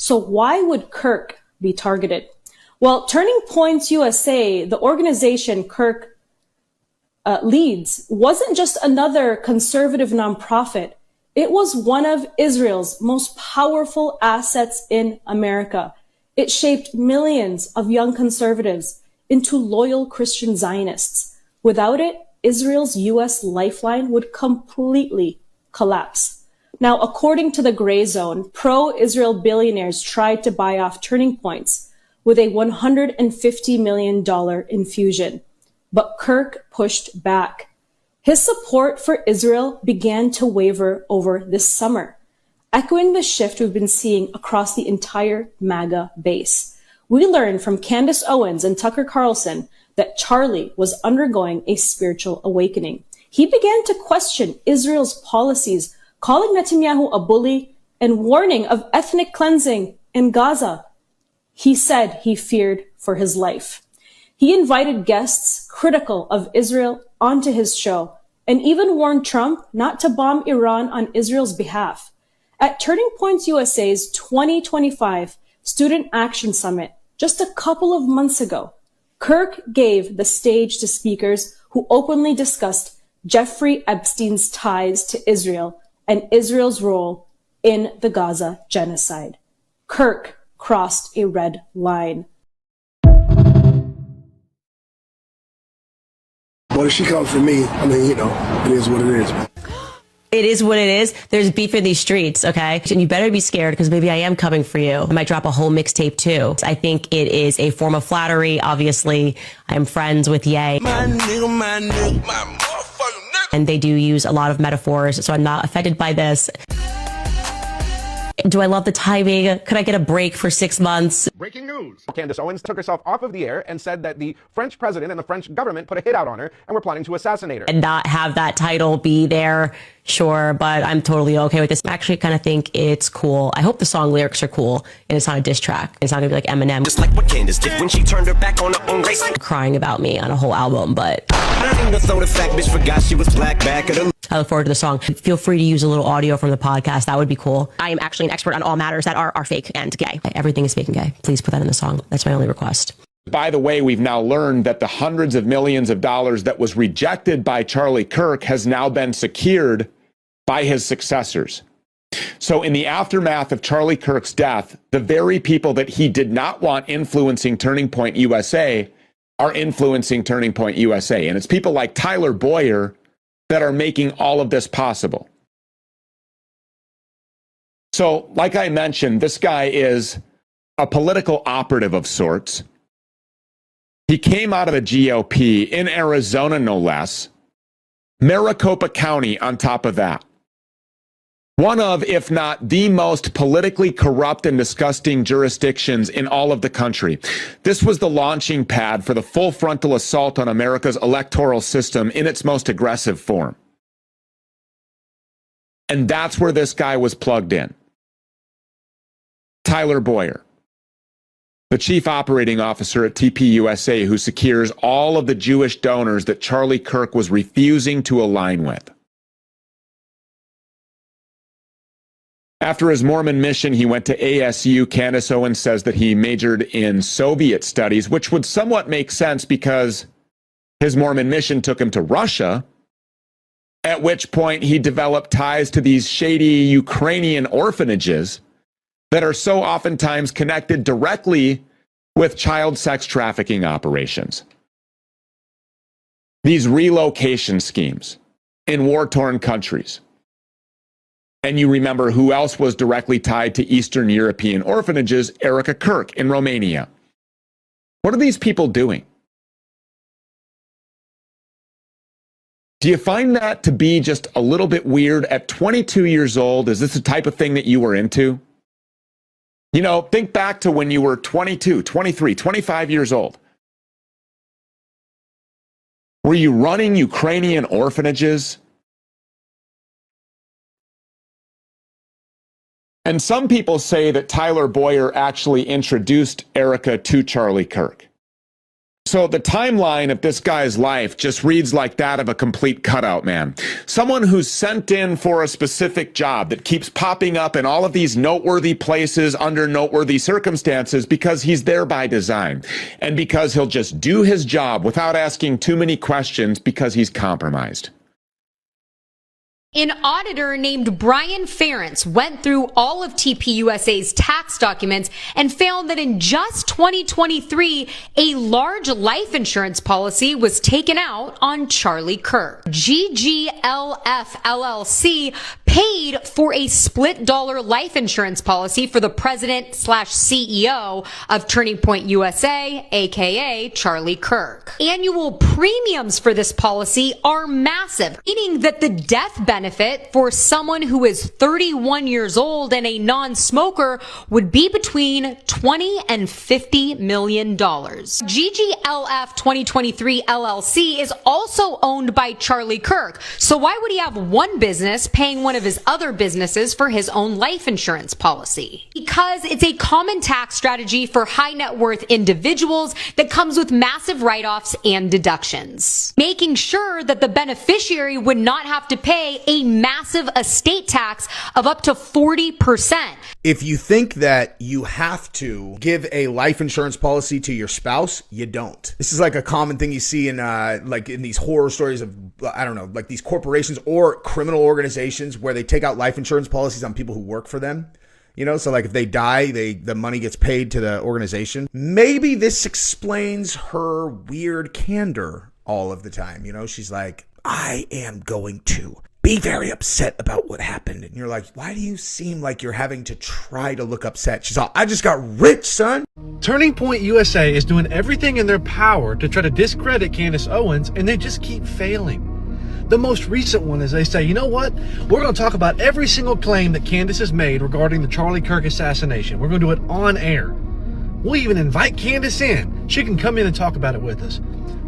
So why would Kirk be targeted? Well, Turning Points USA, the organization Kirk leads, wasn't just another conservative nonprofit. It was one of Israel's most powerful assets in America. It shaped millions of young conservatives into loyal Christian Zionists. Without it, Israel's U.S. lifeline would completely collapse. Now, according to the Gray Zone, pro-Israel billionaires tried to buy off Turning Points with a $150 million infusion. But Kirk pushed back. His support for Israel began to waver over this summer, echoing the shift we've been seeing across the entire MAGA base. We learned from Candice Owens and Tucker Carlson that Charlie was undergoing a spiritual awakening. He began to question Israel's policies, calling Netanyahu a bully and warning of ethnic cleansing in Gaza. He said he feared for his life. He invited guests critical of Israel onto his show and even warned Trump not to bomb Iran on Israel's behalf. At Turning Points USA's 2025 Student Action Summit, just a couple of months ago, Kirk gave the stage to speakers who openly discussed Jeffrey Epstein's ties to Israel and Israel's role in the Gaza genocide. Kirk crossed a red line. Well, if she comes for me, I mean, it is what it is. It is what it is. There's beef in these streets, okay? And you better be scared because maybe I am coming for you. I might drop a whole mixtape too. I think it is a form of flattery. Obviously, I'm friends with Ye. My motherfucking nigga. And they do use a lot of metaphors, so I'm not offended by this. Do I love the timing? Could I get a break for 6 months? Breaking news. Candice Owens took herself off of the air and said that the French president and the French government put a hit out on her and were planning to assassinate her. And not have that title be there, sure, but I'm totally okay with this. I actually kind of think it's cool. I hope the song lyrics are cool and it's not a diss track. It's not gonna be like Eminem. Just like what Candice did when she turned her back on her own race. Crying about me on a whole album, but I don't even throw the fact bitch forgot she was black back at the. I look forward to the song. Feel free to use a little audio from the podcast. That would be cool. I am actually an expert on all matters that are fake and gay. Everything is fake and gay. Please put that in the song. That's my only request. By the way, we've now learned that the hundreds of millions of dollars that was rejected by Charlie Kirk has now been secured by his successors. So in the aftermath of Charlie Kirk's death, the very people that he did not want influencing Turning Point USA are influencing Turning Point USA. And it's people like Tyler Boyer that are making all of this possible. So, like I mentioned, this guy is a political operative of sorts. He came out of the GOP in Arizona, no less. Maricopa County on top of that. One of, if not the most politically corrupt and disgusting jurisdictions in all of the country. This was the launching pad for the full frontal assault on America's electoral system in its most aggressive form. And that's where this guy was plugged in. Tyler Boyer, the chief operating officer at TPUSA, who secures all of the Jewish donors that Charlie Kirk was refusing to align with. After his Mormon mission, he went to ASU. Candice Owens says that he majored in Soviet studies, which would somewhat make sense because his Mormon mission took him to Russia, at which point he developed ties to these shady Ukrainian orphanages that are so oftentimes connected directly with child sex trafficking operations. These relocation schemes in war-torn countries. And you remember who else was directly tied to Eastern European orphanages? Erica Kirk in Romania. What are these people doing? Do you find that to be just a little bit weird? At 22 years old, is this the type of thing that you were into? You know, think back to when you were 22, 23, 25 years old. Were you running Ukrainian orphanages? And some people say that Tyler Boyer actually introduced Erica to Charlie Kirk. So the timeline of this guy's life just reads like that of a complete cutout, man. Someone who's sent in for a specific job that keeps popping up in all of these noteworthy places under noteworthy circumstances because he's there by design and because he'll just do his job without asking too many questions because he's compromised. An auditor named Brian Ferentz went through all of TPUSA's tax documents and found that in just 2023, a large life insurance policy was taken out on Charlie Kirk. GGLF LLC paid for a split dollar life insurance policy for the president/CEO of Turning Point USA, aka Charlie Kirk. Annual premiums for this policy are massive, meaning that the death benefit for someone who is 31 years old and a non-smoker would be between $20 and $50 million. GGLF 2023 LLC is also owned by Charlie Kirk. So why would he have one business paying one of his other businesses for his own life insurance policy? Because it's a common tax strategy for high net worth individuals that comes with massive write-offs and deductions, making sure that the beneficiary would not have to pay a massive estate tax of up to 40%. If you think that you have to give a life insurance policy to your spouse, you don't. This is like a common thing you see in like in these horror stories of, I don't know, like these corporations or criminal organizations where they take out life insurance policies on people who work for them. You know, so like if they die, the money gets paid to the organization. Maybe this explains her weird candor all of the time. You know, she's like, I am going to be very upset about what happened. And you're like, why do you seem like you're having to try to look upset? She's all, I just got rich, son. Turning Point USA is doing everything in their power to try to discredit Candace Owens, and they just keep failing. The most recent one is they say, you know what? We're going to talk about every single claim that Candace has made regarding the Charlie Kirk assassination. We're going to do it on air. We'll even invite Candace in. She can come in and talk about it with us.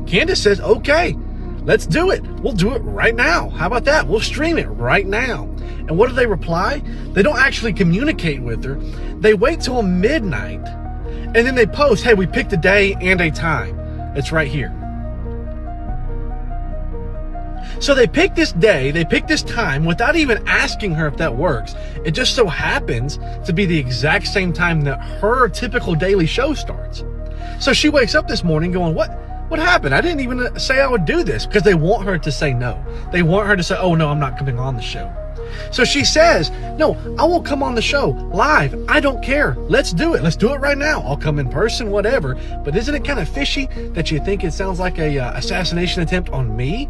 Candace says, okay. Let's do it. We'll do it right now. How about that? We'll stream it right now. And what do they reply? They don't actually communicate with her. They wait till midnight and then they post, hey, we picked a day and a time. It's right here. So they pick this day, they pick this time without even asking her if that works. It just so happens to be the exact same time that her typical daily show starts. So she wakes up this morning going, What happened? I didn't even say I would do this, because they want her to say no. They want her to say, oh no, I'm not coming on the show. So she says, no, I won't come on the show live. I don't care. Let's do it. Let's do it right now. I'll come in person, whatever. But isn't it kind of fishy that you think it sounds like a assassination attempt on me?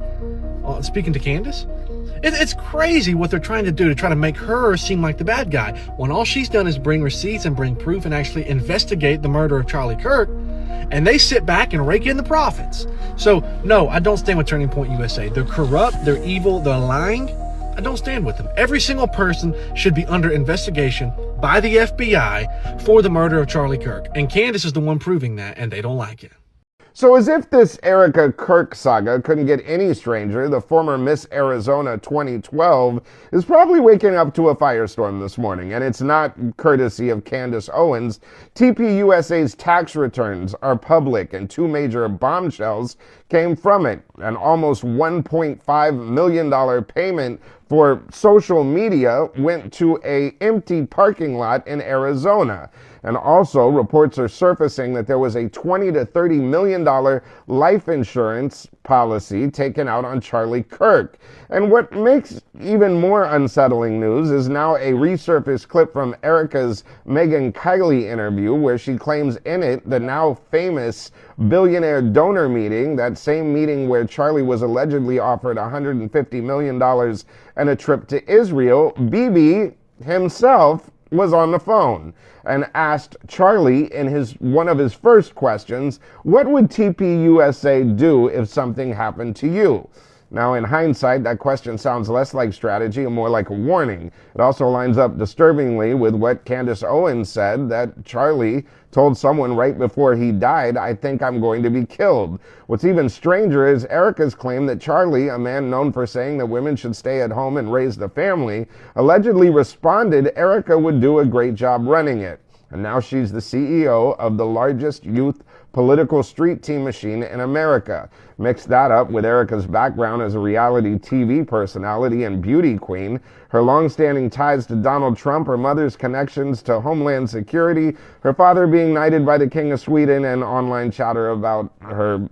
Speaking to Candace? It's crazy what they're trying to do to try to make her seem like the bad guy, when all she's done is bring receipts and bring proof and actually investigate the murder of Charlie Kirk. And they sit back and rake in the profits. So, no, I don't stand with Turning Point USA. They're corrupt, they're evil, they're lying. I don't stand with them. Every single person should be under investigation by the FBI for the murder of Charlie Kirk. And Candace is the one proving that, and they don't like it. So as if this Erica Kirk saga couldn't get any stranger, the former Miss Arizona 2012 is probably waking up to a firestorm this morning, and it's not courtesy of Candace Owens. TPUSA's tax returns are public, and two major bombshells came from it. An almost $1.5 million payment for social media went to an empty parking lot in Arizona. And also, reports are surfacing that there was a $20 to $30 million life insurance policy taken out on Charlie Kirk. And what makes even more unsettling news is now a resurfaced clip from Erica's Megyn Kelly interview, where she claims in it the now famous billionaire donor meeting, that same meeting where Charlie was allegedly offered $150 million and a trip to Israel. Bibi himself was on the phone and asked Charlie in one of his first questions, what would TPUSA do if something happened to you? Now, in hindsight, that question sounds less like strategy and more like a warning. It also lines up disturbingly with what Candace Owens said, that Charlie told someone right before he died, I think I'm going to be killed. What's even stranger is Erica's claim that Charlie, a man known for saying that women should stay at home and raise the family, allegedly responded Erica would do a great job running it. And now she's the CEO of the largest youth political street team machine in America. Mix that up with Erica's background as a reality TV personality and beauty queen, her long-standing ties to Donald Trump, her mother's connections to Homeland Security, her father being knighted by the King of Sweden, and online chatter about her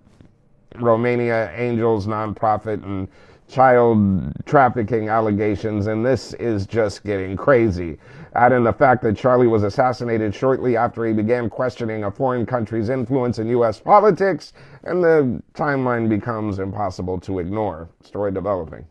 Romania Angels nonprofit and child trafficking allegations, and this is just getting crazy. Add in the fact that Charlie was assassinated shortly after he began questioning a foreign country's influence in U.S. politics, and the timeline becomes impossible to ignore. Story developing.